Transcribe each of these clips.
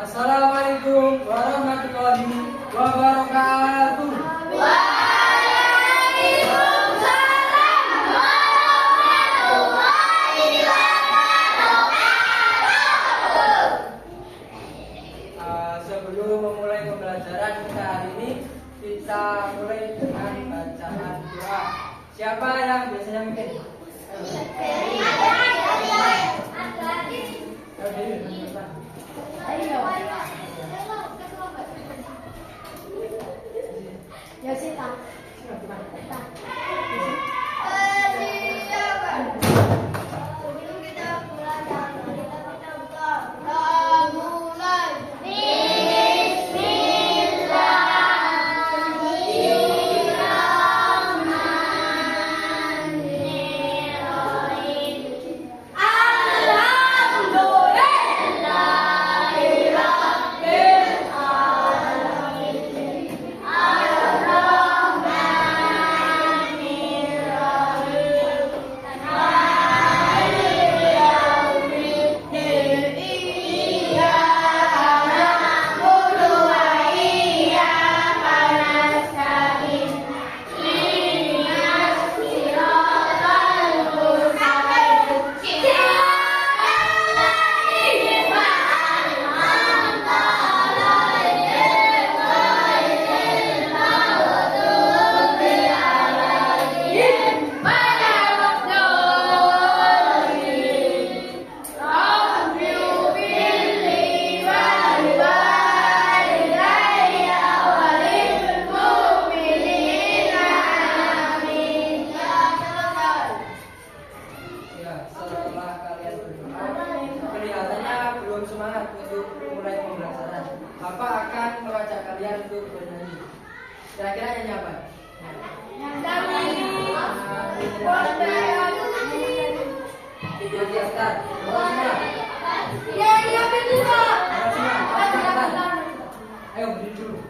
Assalamualaikum warahmatullahi wabarakatuh. Waalaikumsalam warahmatullahi wabarakatuh. Sebelum memulai pembelajaran kita hari ini, kita mulai dengan bacaan doa. Siapa yang biasanya mungkin? Sebelum kita belajar, kita mulai. Semangat untuk mulai pembelajaran. Bapak akan mengajak kalian untuk bernyanyi. Kira-kira nyanyi apa? Ayo berdiri dulu.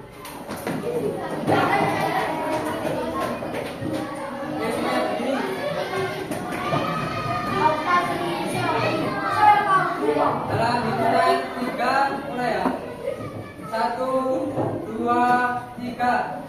Dalam hitungan 3 mulai ya. 1, 2, 3.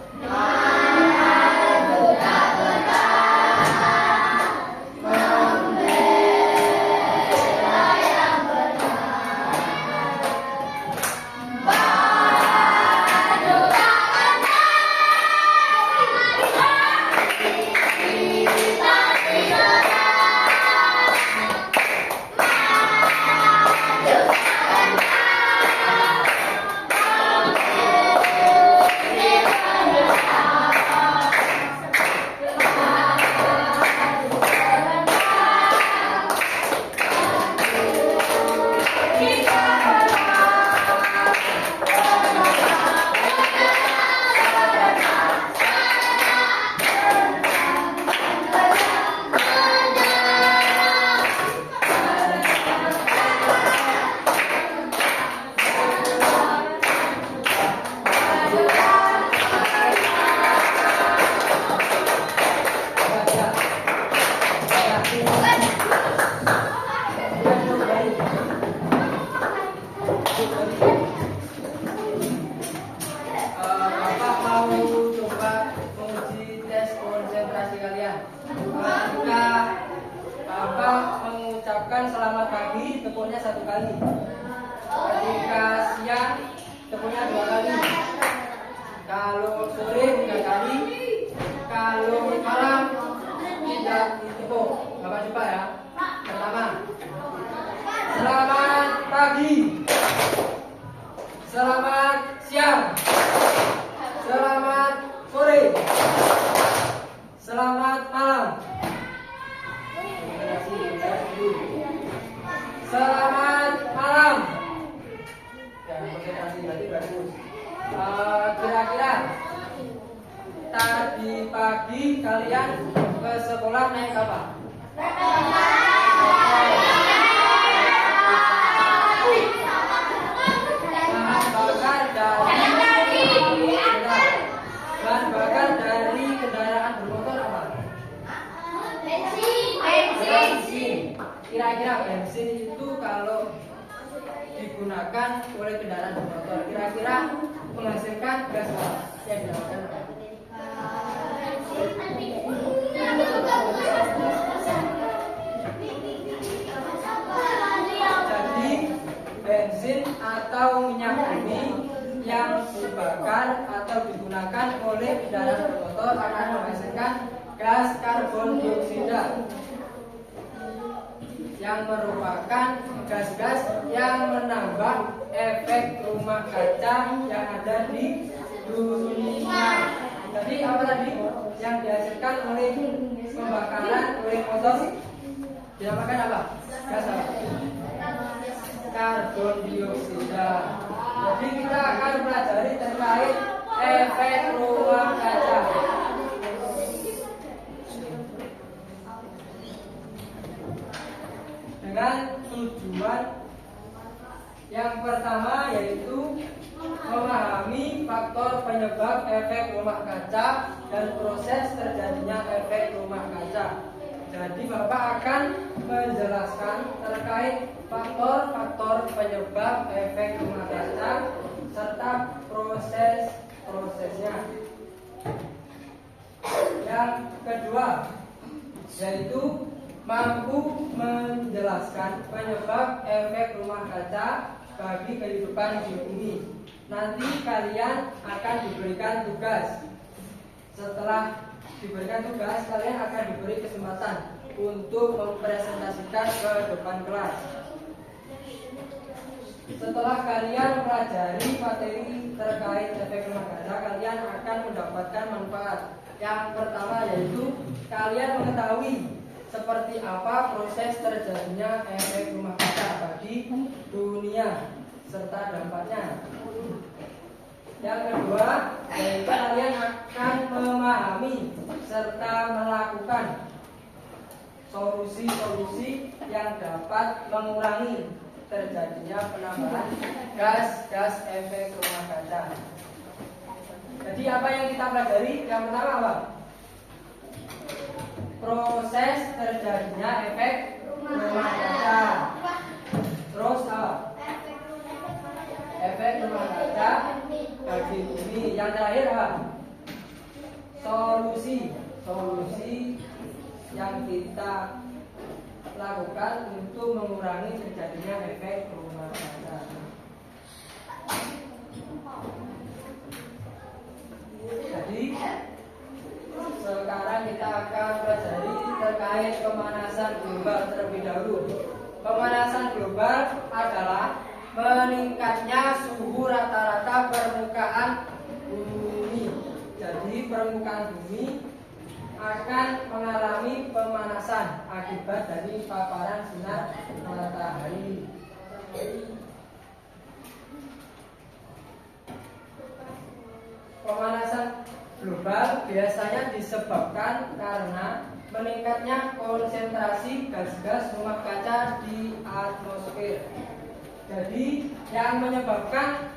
Bapak mau coba menguji tes konsentrasi kalian. Ketika Bapak mengucapkan selamat pagi, tepuknya 1 kali. Ketika siang, tepuknya 2 kali. Kalau sore 3 kali. Kalau malam tidak ditepuk. Bapak coba ya. Pertama, selamat pagi. Selamat siang. Selamat sore. Selamat malam. Selamat malam. Ya, konsentrasi berarti bagus. Kira-kira tadi pagi kalian ke sekolah naik apa? Bahan bakar dari kendaraan bermotor apa? Bensin. Kira-kira bensin itu kalau digunakan digunakan oleh kendaraan bermotor. Kira-kira menghasilkan gas apa yang dilakukan? Jadi bensin atau minyak bumi yang dibakar atau digunakan oleh kendaraan bermotor akan menghasilkan gas karbon dioksida yang merupakan gas-gas yang menambah efek rumah kaca yang ada di dunia. Jadi apa tadi yang dihasilkan oleh pembakaran oleh motor? Dinamakan apa? Gas apa? Karbon dioksida. Jadi kita akan pelajari terkait efek rumah kaca. Dengan tujuan yang pertama yaitu memahami faktor penyebab efek rumah kaca dan proses terjadinya efek rumah kaca. Jadi Bapak akan menjelaskan terkait faktor-faktor penyebab efek rumah kaca serta proses-prosesnya. Yang kedua yaitu mampu menjelaskan penyebab efek rumah kaca bagi kehidupan di bumi. Nanti kalian akan diberikan tugas. Setelah diberikan tugas, kalian akan diberi kesempatan untuk mempresentasikan ke depan kelas. Setelah kalian mempelajari materi terkait efek rumah kaca, kalian akan mendapatkan manfaat. Yang pertama yaitu kalian mengetahui seperti apa proses terjadinya efek rumah kaca bagi dunia serta dampaknya. Yang kedua, yaitu kalian akan memahami serta melakukan solusi-solusi yang dapat mengurangi terjadinya penambahan gas-gas efek rumah kaca. Jadi apa yang kita pelajari? Yang pertama apa? Proses terjadinya efek rumah kaca. Terus apa? Efek rumah kaca bagi bumi. Yang terakhir apa? Solusi yang kita lakukan untuk mengurangi terjadinya efek rumah kaca. Jadi sekarang kita akan pelajari terkait pemanasan global terlebih dahulu. Pemanasan global adalah meningkatnya suhu rata-rata permukaan bumi. Jadi permukaan bumi akan mengalami pemanasan akibat dari paparan sinar matahari. Pemanasan global biasanya disebabkan karena meningkatnya konsentrasi gas-gas rumah kaca di atmosfer. Jadi yang menyebabkan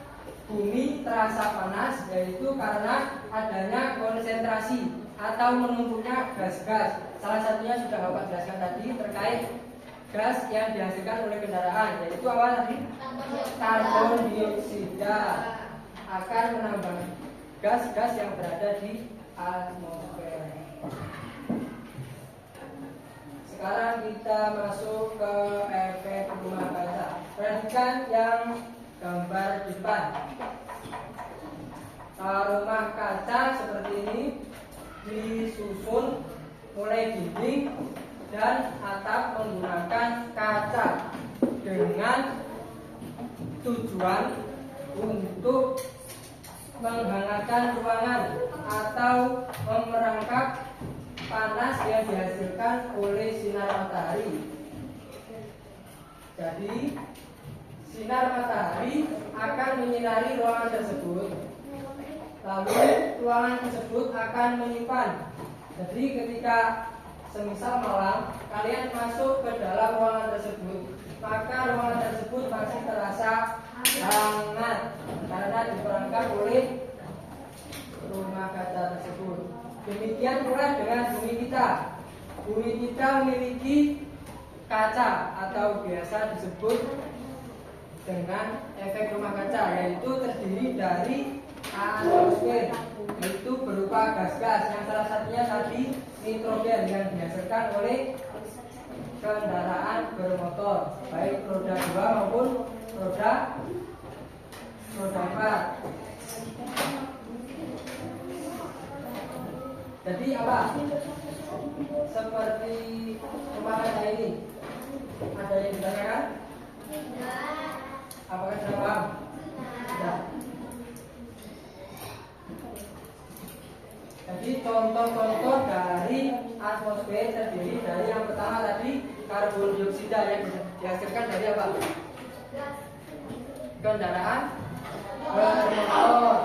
bumi terasa panas yaitu karena adanya konsentrasi atau menumpuknya gas-gas. Salah satunya sudah Bapak jelaskan tadi terkait gas yang dihasilkan oleh kendaraan, yaitu apa tadi? Karbon dioksida akan menambah gas-gas yang berada di atmosfer. Sekarang kita masuk ke efek rumah kaca. Perhatikan yang gambar depan. Rumah kaca seperti ini disusun mulai dinding dan atap menggunakan kaca dengan tujuan untuk menghangatkan ruangan atau memerangkap panas yang dihasilkan oleh sinar matahari. Jadi sinar matahari akan menyinari ruangan tersebut. Lalu ruangan tersebut akan menyimpan. Jadi ketika semisal malam kalian masuk ke dalam ruangan tersebut, maka ruangan tersebut masih terasa hangat karena diperangkap oleh rumah kaca tersebut. Demikian pula dengan bumi kita. Bumi kita memiliki kaca atau biasa disebut dengan efek rumah kaca, yaitu terdiri dari atmosfer, yaitu berupa gas-gas yang salah satunya tadi nitrogen yang dihasilkan oleh kendaraan bermotor, baik roda 2 maupun roda 4. Jadi apa? Seperti rumah kaca ini, ada yang ditanyakan? Apakah sudah paham? Sudah. Jadi contoh-contoh dari atmosfer terdiri dari yang pertama tadi karbon dioksida yang dihasilkan dari apa? Kendaraan bermotor.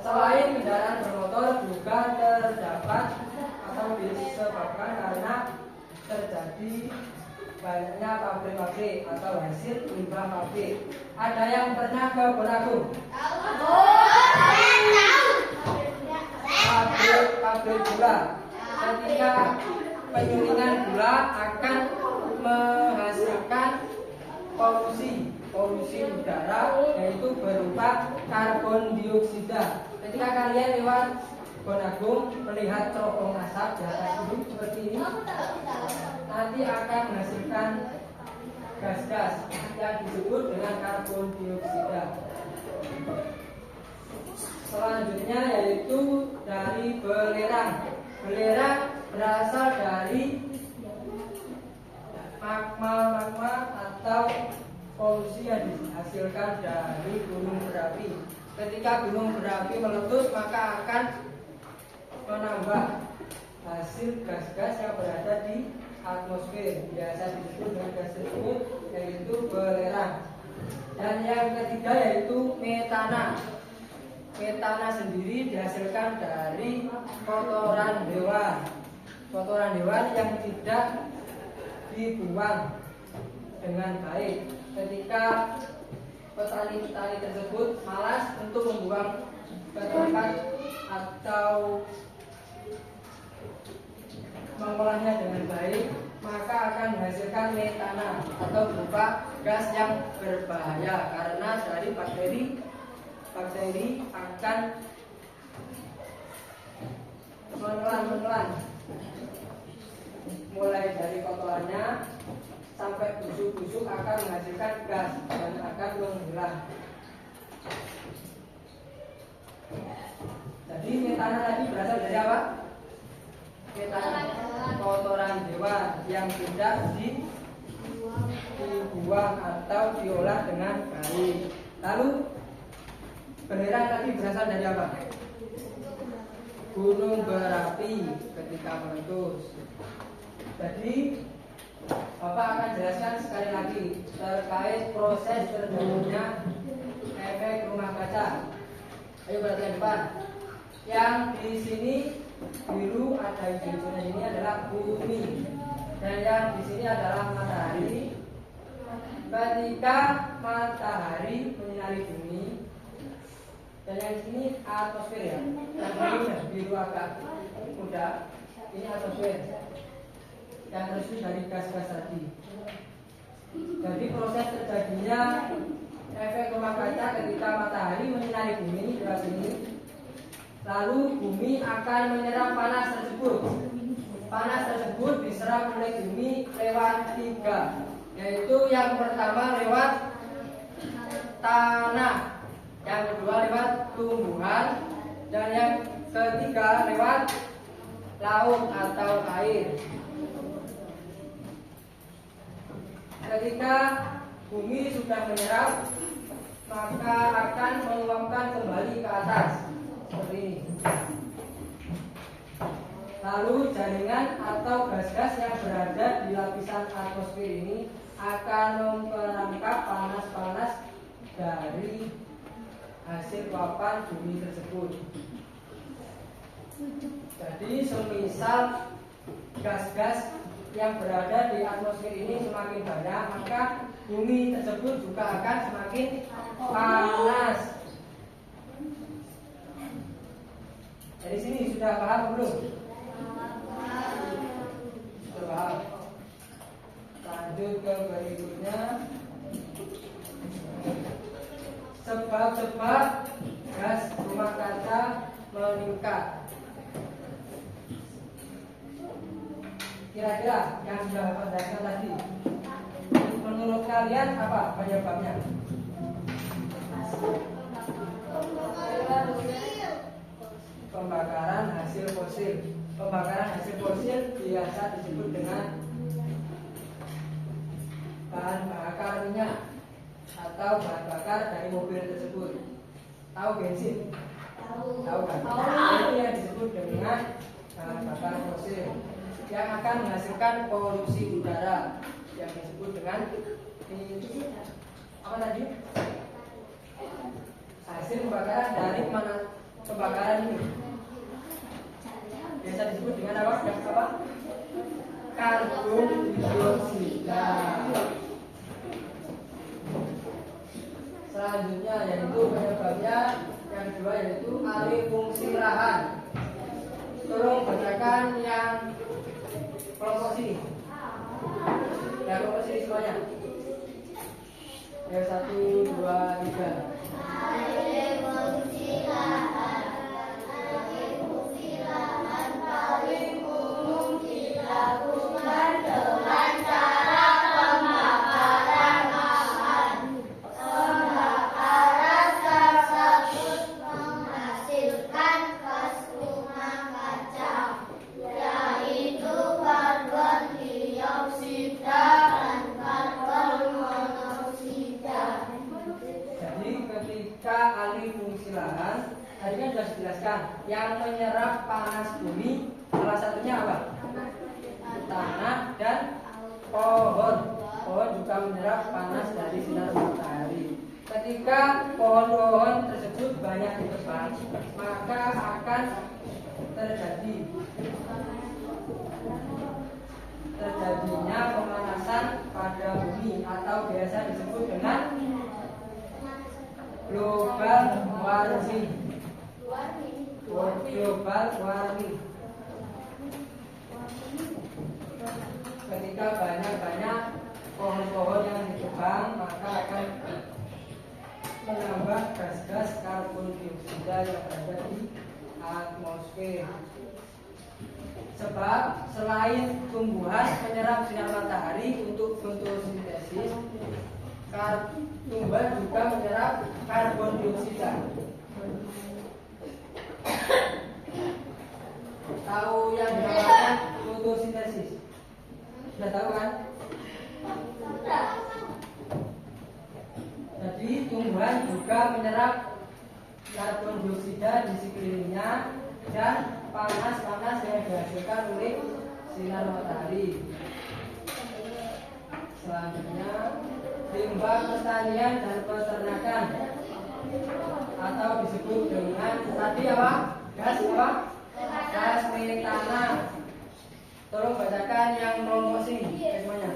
Selain kendaraan bermotor juga terdapat atau disebabkan karena terjadi banyaknya pabrik-pabrik atau hasil limbah pabrik. Ada yang pernah ke Bonagung? Pabrik gula. Ketika penyulingan gula akan menghasilkan polusi udara, yaitu berupa karbon dioksida. Ketika kalian lewat Bonagung melihat cerobong asap di atas gunung seperti ini, nanti akan menghasilkan gas-gas yang disebut dengan karbon dioksida. Selanjutnya yaitu dari belerang. Belerang berasal dari magma atau polusi yang dihasilkan dari gunung berapi. Ketika gunung berapi meletus, maka akan menambah hasil gas-gas yang berada di atmosfer, biasa disebut dengan gas tersebut yaitu belerang. Dan yang ketiga yaitu metana. Metana sendiri dihasilkan dari kotoran hewan yang tidak dibuang dengan baik. Ketika petani-petani tersebut malas untuk membuang ke tempat atau mengolahnya dengan baik, maka akan menghasilkan metana atau berupa gas yang berbahaya karena dari bakteri akan menelan mulai dari kotorannya sampai busuk-busuk akan menghasilkan gas dan akan menghilang. Jadi metana tadi berasal dari apa? Metana kotoran hewan yang tidak dibuang atau diolah dengan baik. Lalu belerang tadi berasal dari apa? Gunung berapi ketika meletus. Jadi Bapak akan jelaskan sekali lagi terkait proses terjadinya efek rumah kaca. Ayo perhatikan depan. Yang di sini biru ada hijau-hijaunya ini adalah bumi, dan yang di sini adalah matahari. Ketika matahari menyinari bumi, dan yang di sini atmosfer ya. Yang biru agak muda, ini atmosfer. Yang resmi dari gas-gas tadi. Jadi proses terjadinya efek rumah kaca ketika matahari menyinari bumi di sini, lalu bumi akan menyerap panas tersebut. Panas tersebut diserap oleh bumi lewat 3, yaitu yang pertama lewat tanah, yang kedua lewat tumbuhan, dan yang ketiga lewat laut atau air. Ketika bumi sudah menyerap, maka akan menguapkan kembali ke atas seperti ini. Lalu jaringan atau gas-gas yang berada di lapisan atmosfer ini akan memperangkap panas-panas dari hasil uapan bumi tersebut. Jadi semisal gas-gas yang berada di atmosfer ini semakin banyak, maka bumi tersebut juga akan semakin panas. Dari sini sudah paham belum? Sudah paham. Lanjut ke berikutnya. Sebab-sebab gas rumah kaca meningkat. Kira-kira yang sudah Bapak jelaskan tadi, menurut kalian apa penyebabnya? Pembakaran hasil fosil. Pembakaran hasil fosil biasa disebut dengan bahan bakar minyak atau bahan bakar dari mobil tersebut. Tahu bensin? Tahu kan? Itu yang disebut dengan bahan bakar fosil yang akan menghasilkan polusi udara yang disebut dengan apa tadi? Hasil pembakaran dari mana pembakaran ini? Biasa disebut dengan apa? Karbon dioksida. Selanjutnya yaitu penyebabnya yang kedua yaitu alih fungsi lahan. Tolong bacakan yang kelompok sini. Yang kelompok sini semuanya. Yang 1, 2, 3. Alih fungsi lahan. Alih fungsi lahan paling umum dilakukan dengan cara pembakaran lahan. Pembakaran tersebut menghasilkan gas rumah kaca, yaitu karbon dioksida dan karbon monoksida. Jadi ketika alih fungsi lahan, tadi kan sudah dijelaskan yang menyerap panas bumi salah satunya apa? Tanah dan pohon. Pohon juga menyerap panas dari sinar matahari. Ketika pohon-pohon tersebut banyak ditebang, maka akan terjadinya pemanasan pada bumi atau biasa disebut dengan global warming. Global warming. Ketika banyak pohon-pohon yang ditebang, maka akan menambah gas-gas karbon dioksida yang berada di atmosfer. Sebab selain tumbuhan menyerap sinar matahari untuk fotosintesis, tumbuhan juga menyerap karbon dioksida. Tahu yang dinamakan fotosintesis? Sudah tahu kan? Jadi tumbuhan juga menyerap karbon dioksida di sekelilingnya dan panas-panas yang dihasilkan oleh sinar matahari. Selanjutnya, limbah pertanian dan peternakan atau disebut dengan tadi apa? Gas apa? Gas metana. Tolong bacakan yang kelompok sini semuanya.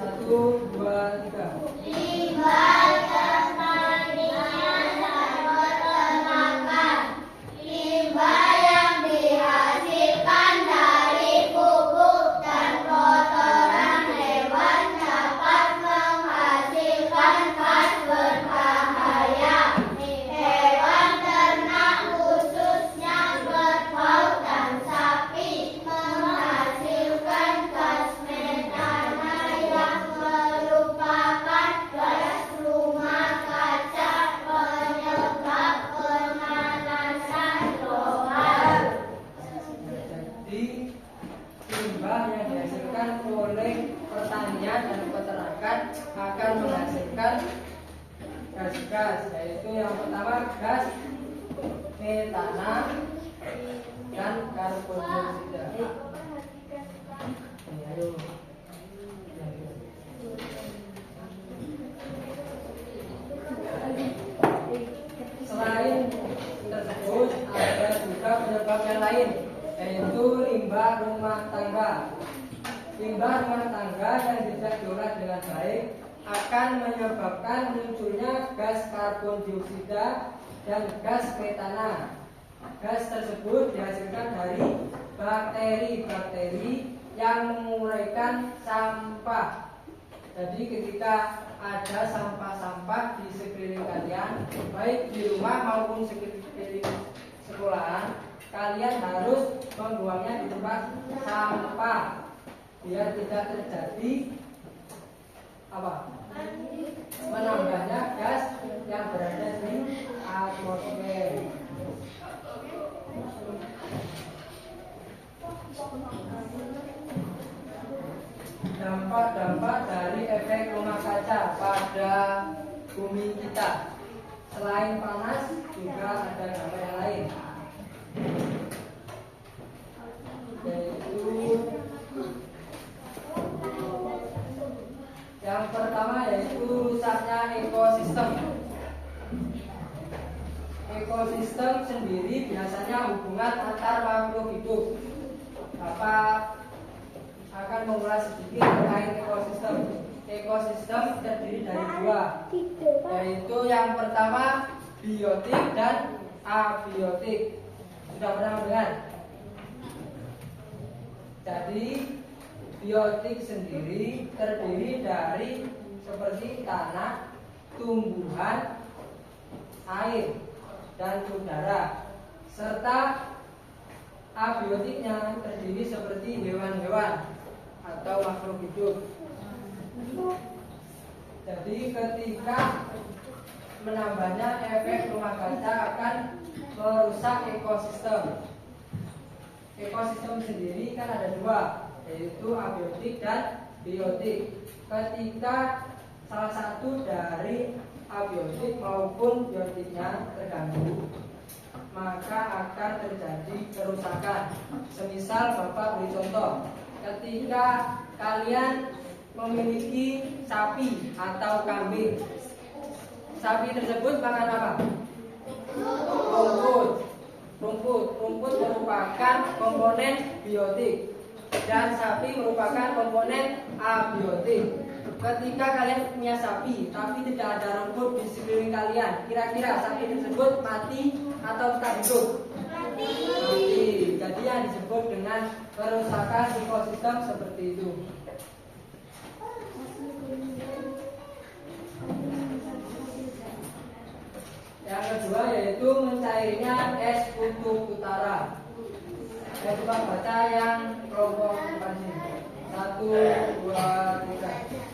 1, 2, 3. Limbah pertanian dan peternakan. Limbah yang dihasilkan dari pupuk dan kotoran hewan dapat menghasilkan gas berbahaya. Hewan ternak khususnya kerbau dan sapi menghasilkan gas metana yang merupakan gas rumah kaca penyebab pemanasan global. Jadi limbah yang dihasilkan oleh pertanian dan peternakan akan menghasilkan gas-gas, yaitu yang pertama gas metana dan karbon dioksida. Ayo. Selain tersebut ada juga penyebab yang lain, yaitu limbah rumah tangga. Limbah rumah tangga yang tidak diolah dengan baik akan menyebabkan munculnya gas karbon dioksida dan gas metana. Gas tersebut dihasilkan dari bakteri-bakteri yang menguraikan sampah Jadi ketika ada sampah-sampah di sekeliling kalian, baik di rumah maupun sekeliling sekolahan, kalian harus membuangnya di tempat sampah biar tidak terjadi menambahnya gas yang berada di atmosfer. Dampak-dampak dari efek rumah kaca pada bumi kita, selain panas juga ada dampak yang lain, yaitu yang pertama yaitu rusaknya ekosistem. Ekosistem sendiri biasanya hubungan antar makhluk hidup. Bapak akan mengulas sedikit terkait ekosistem. Ekosistem terdiri dari dua, yaitu yang pertama biotik dan abiotik. Sudah pernah mendengar? Jadi biotik sendiri terdiri dari seperti tanah, tumbuhan, air, dan udara, serta abiotiknya terdiri seperti hewan-hewan atau makhluk hidup. Jadi ketika menambahnya efek rumah kaca akan merusak ekosistem. Ekosistem sendiri kan ada dua, yaitu abiotik dan biotik. Ketika salah satu dari abiotik maupun biotiknya terganggu, maka akan terjadi kerusakan. Semisal Bapak beri contoh, ketika kalian memiliki sapi atau kambing, sapi tersebut makan apa? Rumput merupakan komponen biotik dan sapi merupakan komponen abiotik. Ketika kalian punya sapi tapi tidak ada rumput di sekeliling kalian, kira-kira sapi tersebut mati atau tetap hidup? Mati. Jadi yang disebut dengan kerusakan ekosistem seperti itu. Yang kedua yaitu mencairnya es kutub utara. Saya coba baca yang kelompok depan sini. 1, 2, 3.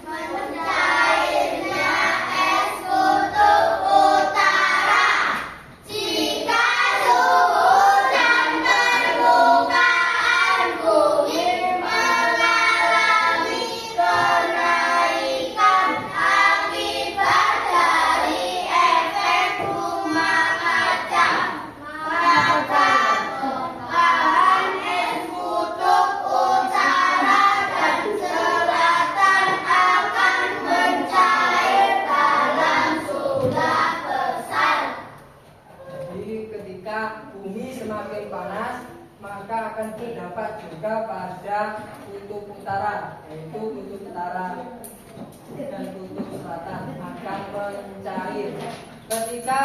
Mencairnya es kutub utara jika suhu dan permukaan bumi mengalami kenaikan akibat dari efek rumah kaca, maka bongkahan es kutub utara dan selatan akan mencair dalam jumlah besar. Jadi ketika bumi semakin panas, maka akan terdapat juga pada kutub utara, yaitu kutub utara dan kutub selatan akan mencair. Ketika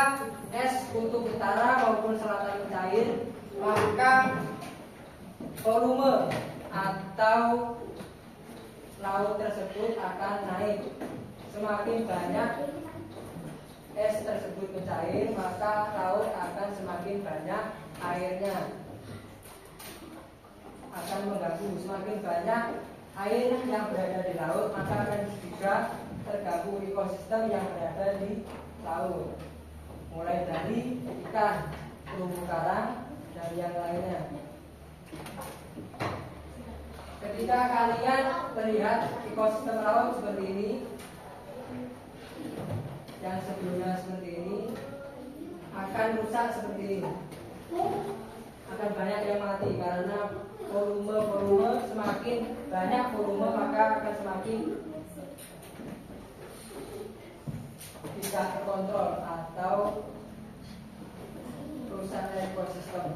es kutub utara maupun selatan mencair, maka volume atau laut tersebut akan naik. Semakin banyak es tersebut mencair, maka laut akan semakin banyak airnya, akan mengganggu. Semakin banyak air yang berada di laut, maka akan juga terganggu ekosistem yang berada di laut, mulai dari ikan, terumbu karang, dan yang lainnya. Ketika kalian melihat ekosistem laut seperti ini, yang sebelumnya seperti ini, akan rusak seperti ini. Akan banyak yang mati karena volume semakin banyak volume, maka akan semakin tidak terkontrol atau rusak ekosistem.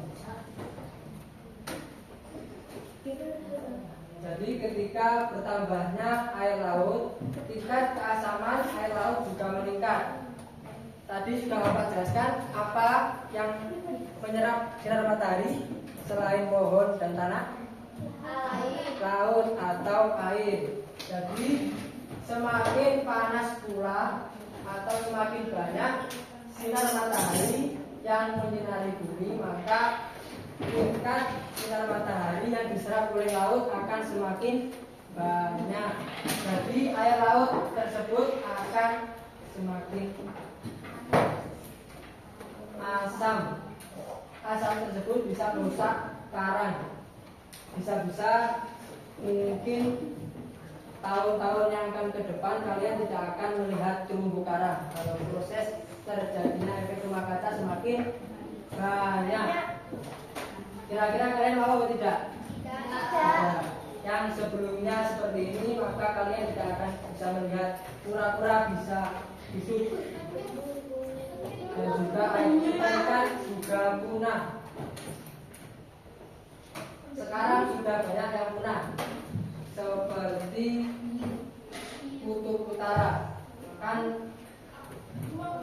Jadi ketika bertambahnya air laut, tingkat keasaman air laut juga meningkat. Tadi sudah Bapak jelaskan apa yang menyerap sinar matahari selain pohon dan tanah? Air. Laut atau air. Jadi semakin panas pula atau semakin banyak sinar matahari yang menyinari bumi, maka tingkat sinar matahari yang diserap oleh laut akan semakin banyak. Jadi air laut tersebut akan semakin asam. Asam tersebut bisa merusak karang. Bisa-bisa mungkin tahun-tahun yang akan ke depan kalian tidak akan melihat terumbu karang kalau proses terjadinya efek rumah kaca semakin banyak. Kira-kira kalian mau atau tidak? Tidak. Yang sebelumnya seperti ini, maka kalian tidak akan bisa melihat kura-kura bisa hidup, dan juga ikan juga punah. Sekarang sudah banyak yang punah, seperti kutub utara kan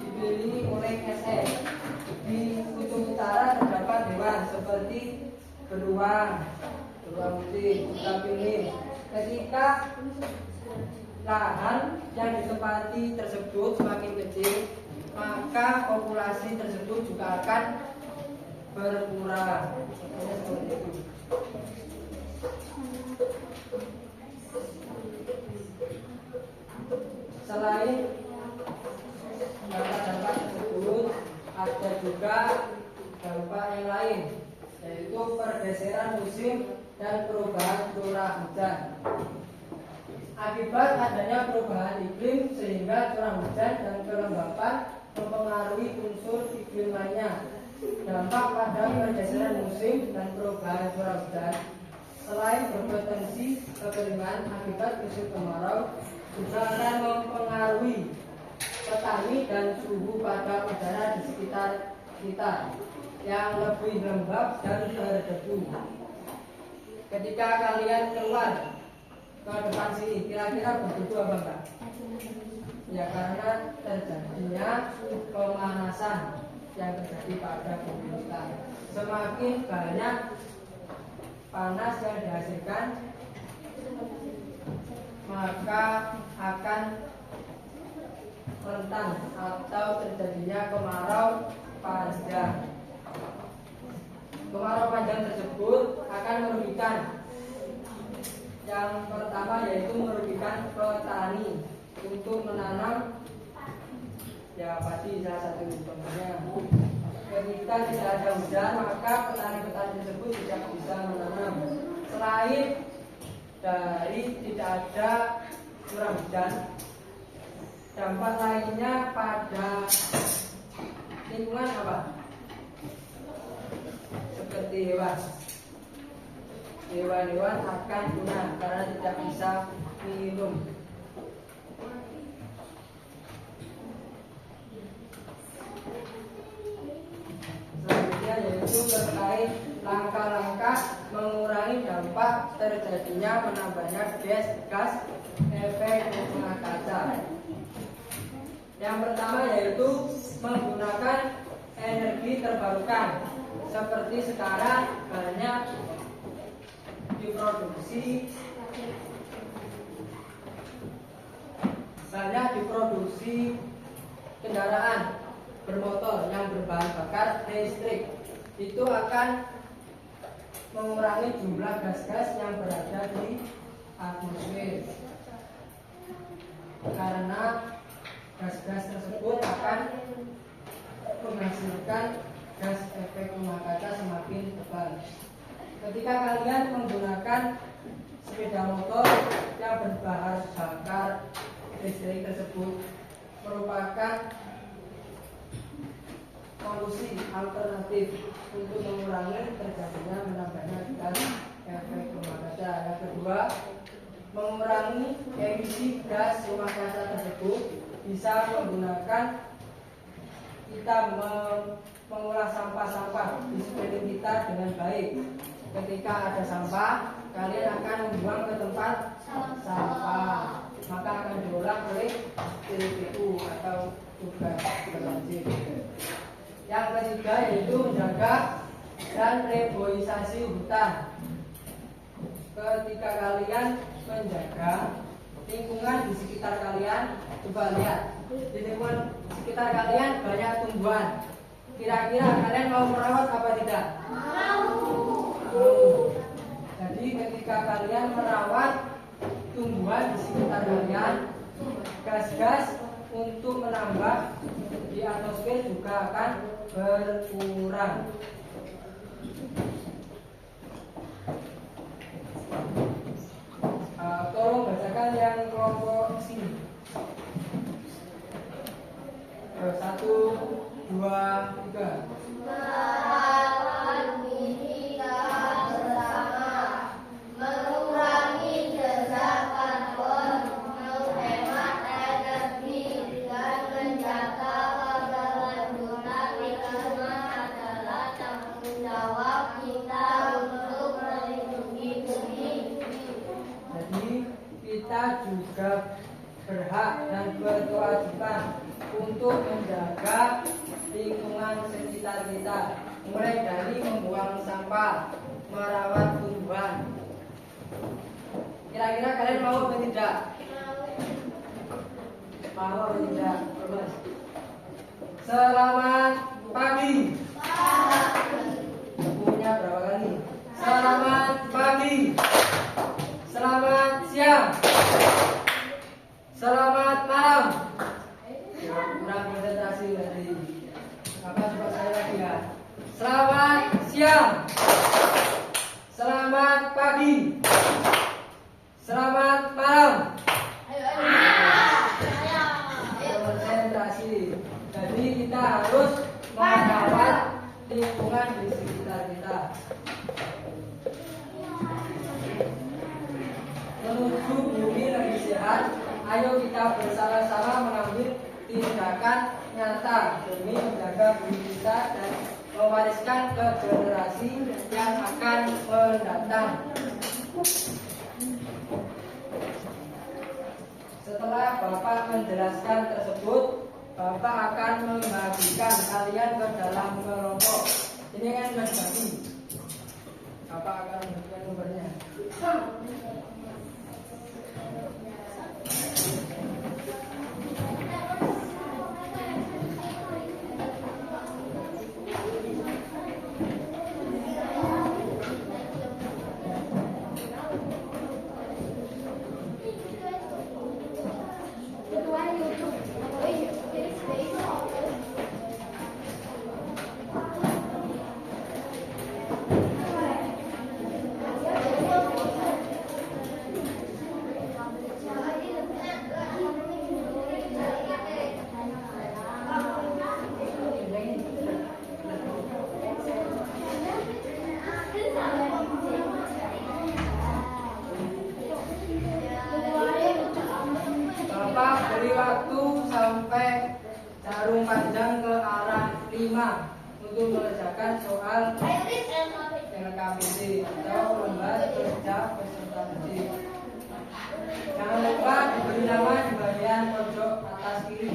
dibeli oleh SE. Di kutub utara terdapat hewan seperti beruang putih, tapir. Ketika lahan yang ditempati tersebut semakin kecil, maka populasi tersebut juga akan berkurang. Seperti itu. Selain dampak-dampak tersebut, ada juga dampak yang lain, yaitu pergeseran musim dan perubahan curah hujan. Akibat adanya perubahan iklim, sehingga curah hujan dan kelembapan mempengaruhi unsur iklim lainnya. Dampak pada pergeseran musim dan perubahan curah hujan, selain berpotensi kekeringan akibat musim kemarau, juga akan mempengaruhi petani dan suhu pada udara di sekitar kita yang lebih lembab dan berdebu. Ketika kalian keluar ke depan sini, kira-kira berdebu apa enggak? Ya, karena terjadinya pemanasan yang terjadi pada bumi kita. Semakin banyak panas yang dihasilkan, maka akan rentan atau terjadinya kemarau panjang. Kemarau panjang tersebut akan merugikan. Yang pertama yaitu merugikan petani untuk menanam, ya pasti salah satu contohnya. Ketika tidak ada hujan, maka petani-petani tersebut tidak bisa menanam. Selain dari tidak ada curah hujan, dampak lainnya pada lingkungan apa? Seperti hewan-hewan akan punah karena tidak bisa minum. Selanjutnya yaitu terkait langkah-langkah mengurangi dampak terjadinya menambahnya gas efek rumah kaca. Yang pertama yaitu menggunakan energi terbarukan. Seperti sekarang banyak diproduksi kendaraan bermotor yang berbahan bakar listrik. Itu akan mengurangi jumlah gas-gas yang berada di atmosfer, karena gas-gas tersebut akan menghasilkan gas efek rumah kaca semakin tebal. Ketika kalian menggunakan sepeda motor yang berbahan bakar listrik tersebut, merupakan solusi alternatif untuk mengurangi terjadinya menambahnya gas efek rumah kaca. Yang kedua, mengurangi emisi gas rumah kaca tersebut bisa menggunakan kita mengolah sampah-sampah di sekeliling kita dengan baik. Ketika ada sampah, kalian akan membuang ke tempat sampah, maka akan diolah oleh TPU atau tugas berwajib. Yang ketiga yaitu menjaga dan reboisasi hutan. Ketika kalian menjaga lingkungan di sekitar kalian. Coba lihat, di lingkungan sekitar kalian banyak tumbuhan. Kira-kira kalian mau merawat apa tidak? Mau. Jadi ketika kalian merawat tumbuhan di sekitar kalian, gas-gas untuk menambah di atmosfer juga akan berkurang. Tolong bacakan yang kelompok sini. 1, 2, 3. Merawat kita bersama, mengurangi jejak karbon, menghemat energi, dan menjaga keberlanjutan lingkungan adalah tanggung jawab kita untuk melindungi bumi. Jadi kita juga berhak dan berkewajiban untuk menjaga lingkungan sekitar kita, mulai dari membuang sampah, merawat tumbuhan. Kira-kira kalian mau atau tidak? Mau atau tidak? Terus. Selamat pagi. Punya berapa kali? Selamat pagi. Selamat siang. Selamat malam. Ya, kurang konsentrasi tadi. Apa coba saya lagi ya? Selamat siang. Selamat pagi. Selamat malam. Konsentrasi. Jadi kita harus merawat lingkungan di sekitar kita. Menuju bumi lebih sehat, ayo kita bersama-sama mengambil tindakan nyata demi menjaga bumi kita dan mewariskan ke generasi yang akan mendatang. Setelah Bapak menjelaskan tersebut, Bapak akan membagikan kalian ke dalam kelompok. Ini kan berbagi. Bapak akan memberikan nomornya. Bapak beri waktu sampai jarum panjang ke arah 5 untuk mengerjakan soal LKPD atau lembar kerja peserta didik. Jangan lupa diberi nama di bagian pojok atas kiri.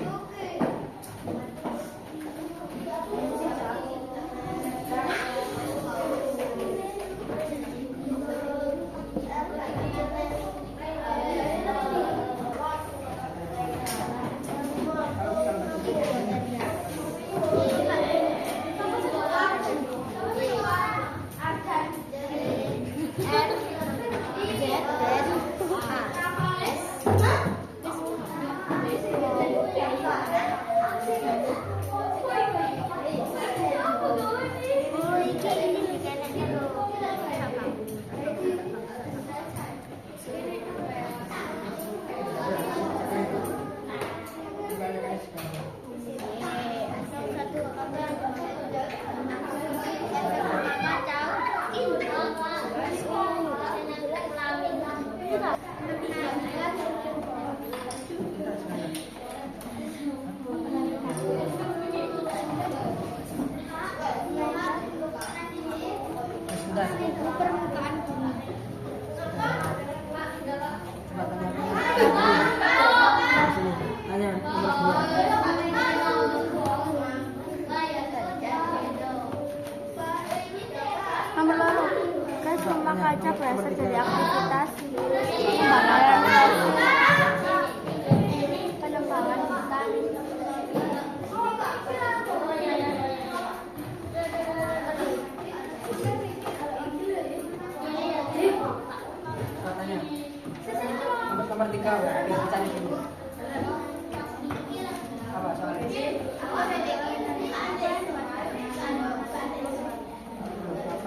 Nomor loro, gas rumah kaca berasal dari aktivitas pembangunan. Enggak, kita cari dulu. Apa soalnya? Apa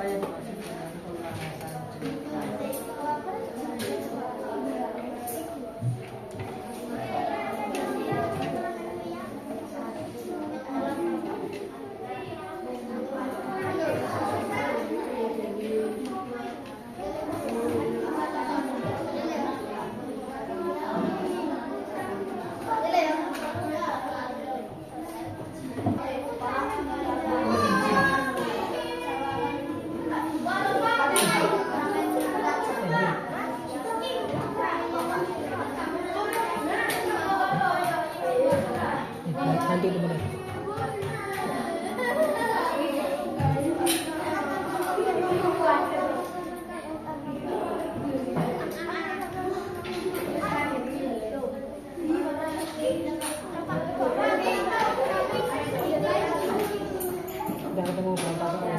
yang dimaksud dengan nanti dulu. Udah ketemu berapa kali?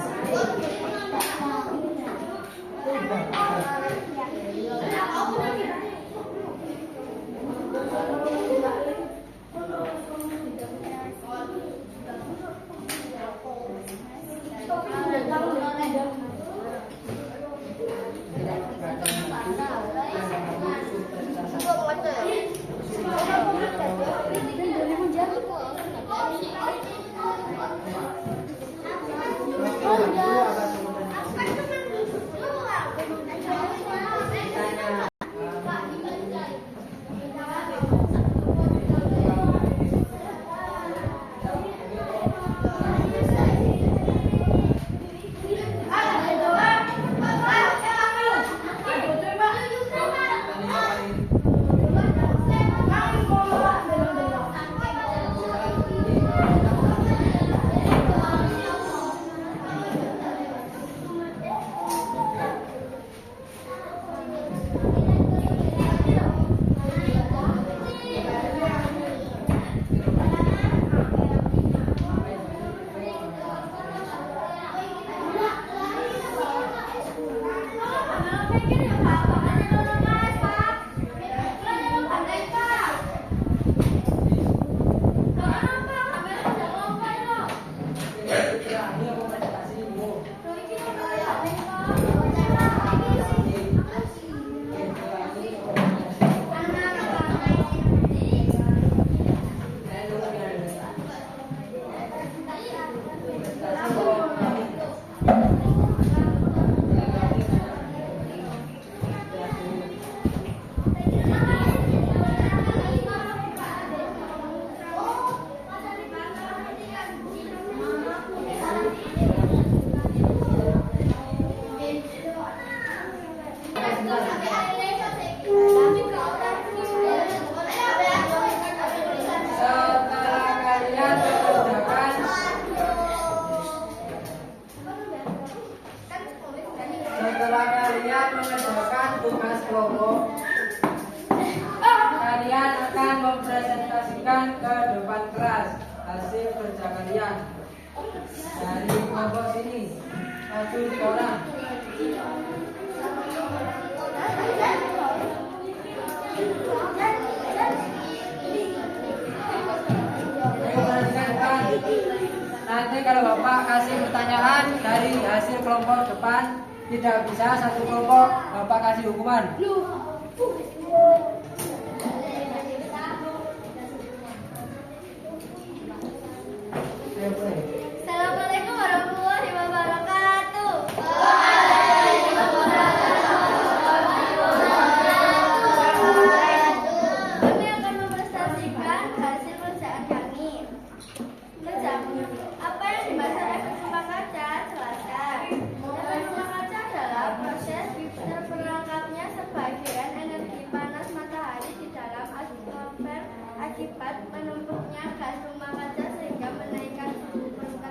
Setelah kalian mengerjakan tugas kelompok, kalian akan mempresentasikan ke depan kelas hasil kerja kalian. Dari kelompok sini, maju 3 orang. Ayo perhatikan depan. Nanti kalau Bapak kasih pertanyaan dari hasil kelompok depan tidak bisa satu kelompok, Bapak kasih hukuman. Ayo mulai. Assalamualaikum warahmatullahi wabarakatuh. Kami akan mempresentasikan hasil kerjaan kami. Kerjamu. Apa yang dimaksud efek rumah kaca? Jelaskan. Efek rumah kaca adalah proses terperangkapnya sebagian energi panas matahari di dalam atmosfer akibat menumpuknya gas rumah kaca sehingga menaikkan suhu permukaan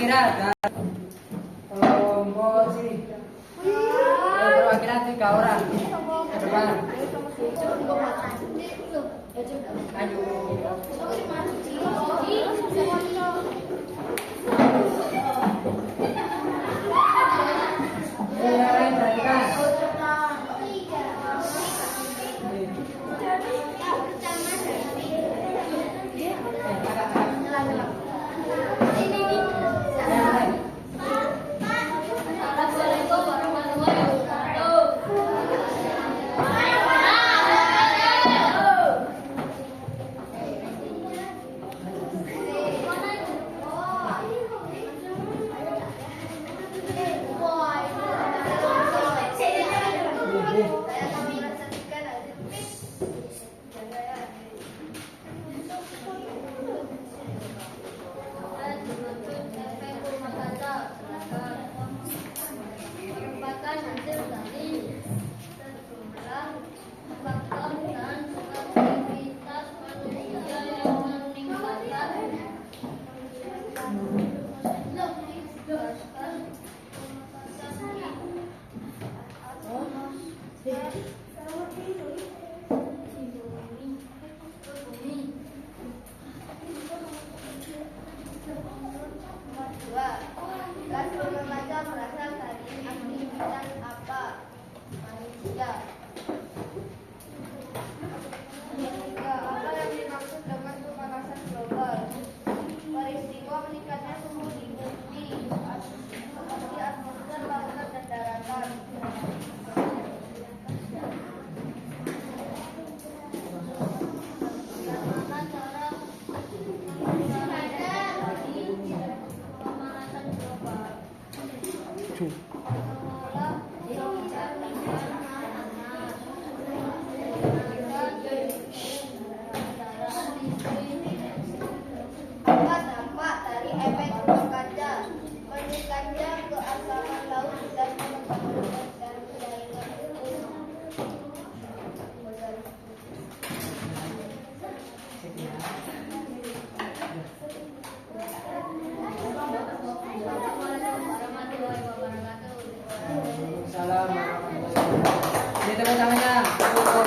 kira-kira ada kelompok sini. Perwakilan 3 orang ke depan. Ayo. Yang lain perhatikan. Gas rumah kaca berasal dari aktivitas apa? Manusia. Ketiga, apa yang dimaksud dengan pemanasan global? Peristiwa meningkatnya suhu di bumi seperti atmosfer, lautan, dan daratan. Bagaimana cara pemanasan global? Dampak dari efek rumah kaca, meningkatnya keasaman laut dan pengembangan jaringan hukum. Salam. Ini teman-temannya. Untuk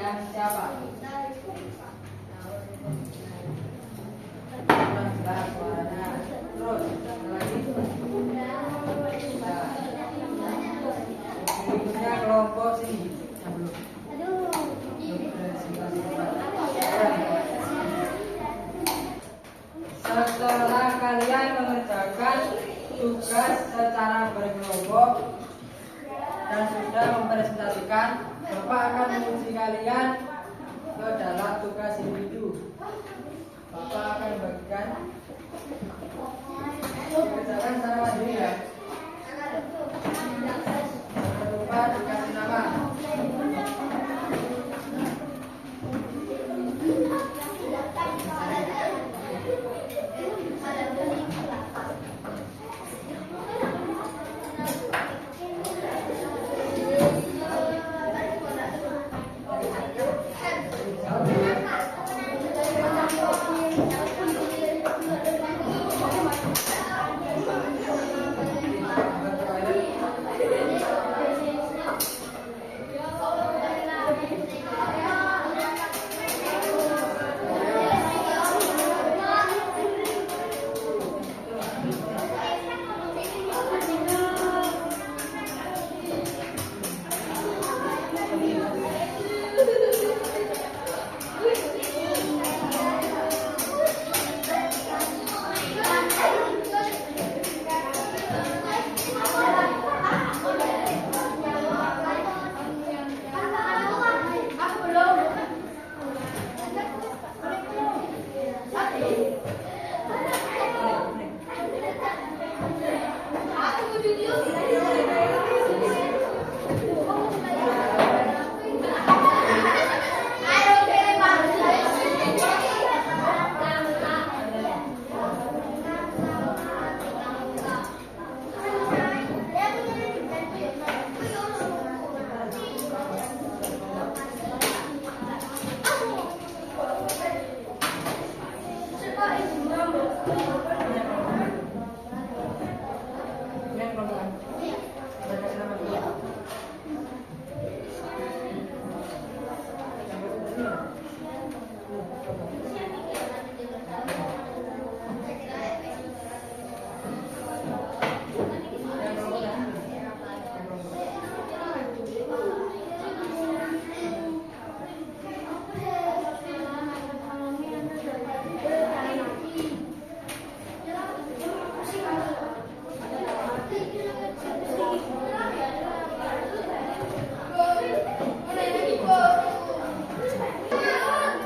yang siapa? Jelas suaranya. Terus lagi. Nah, berikutnya kelompok sini. Yang belum. Setelah kalian mengerjakan tugas secara berkelompok dan sudah mempresentasikan, Bapak akan menguji kalian ke dalam tugas individu. Bapak akan membagikan dikerjakan secara mandiri ya. Jangan lupa dikasih nama.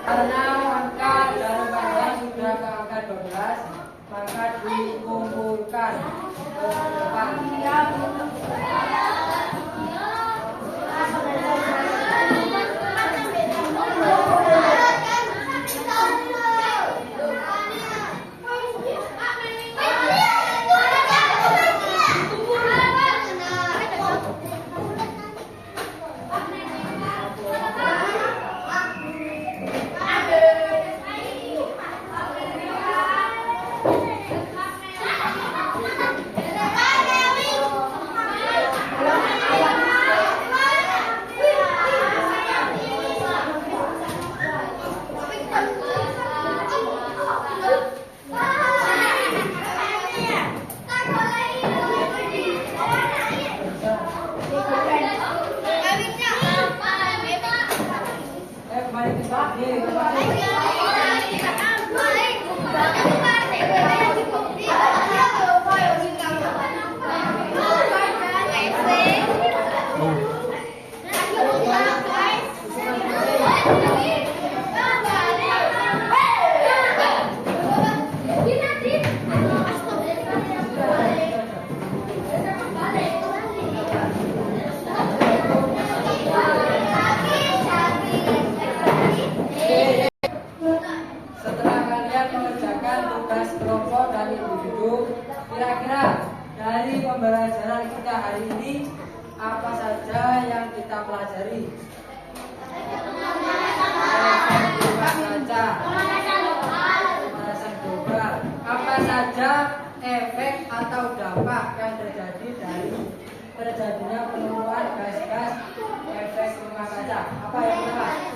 Karena angka dalam bahasa sudah ke angka 12, maka dikumpulkan ke depan. Setelah kalian mengerjakan tugas kelompok dan individu, kira-kira dari pembelajaran kita hari ini apa saja yang kita pelajari? Pemanasan global. Apa saja efek atau dampak yang terjadi dari terjadinya penurunan gas-gas efek rumah kaca? Apa yang pertama?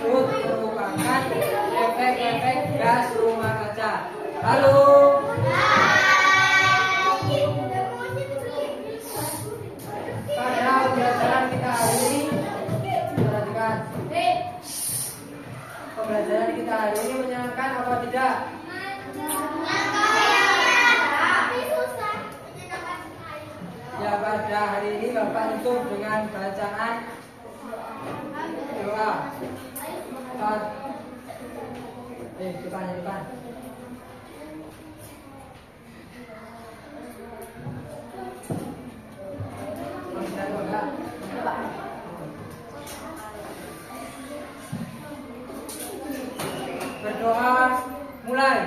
tersebut merupakan efek-efek gas rumah kaca. Halo. Pada pembelajaran kita hari ini, perhatikan. Pembelajaran kita hari ini menyenangkan apa tidak? Ya, pada hari ini Bapak tutup dengan bacaan doa. Depan. Berdoa mulai.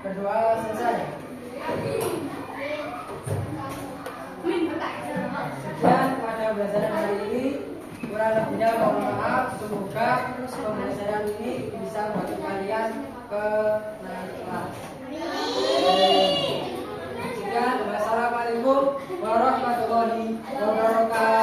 Berdoa selesai. Sekian pada pembelajaran hari ini. Kurang lebihnya mohon maaf. Semoga pembelajaran ini bisa membantu kalian ke naik kelas. Sekian. Wassalamualaikum warahmatullahi wabarakatuh.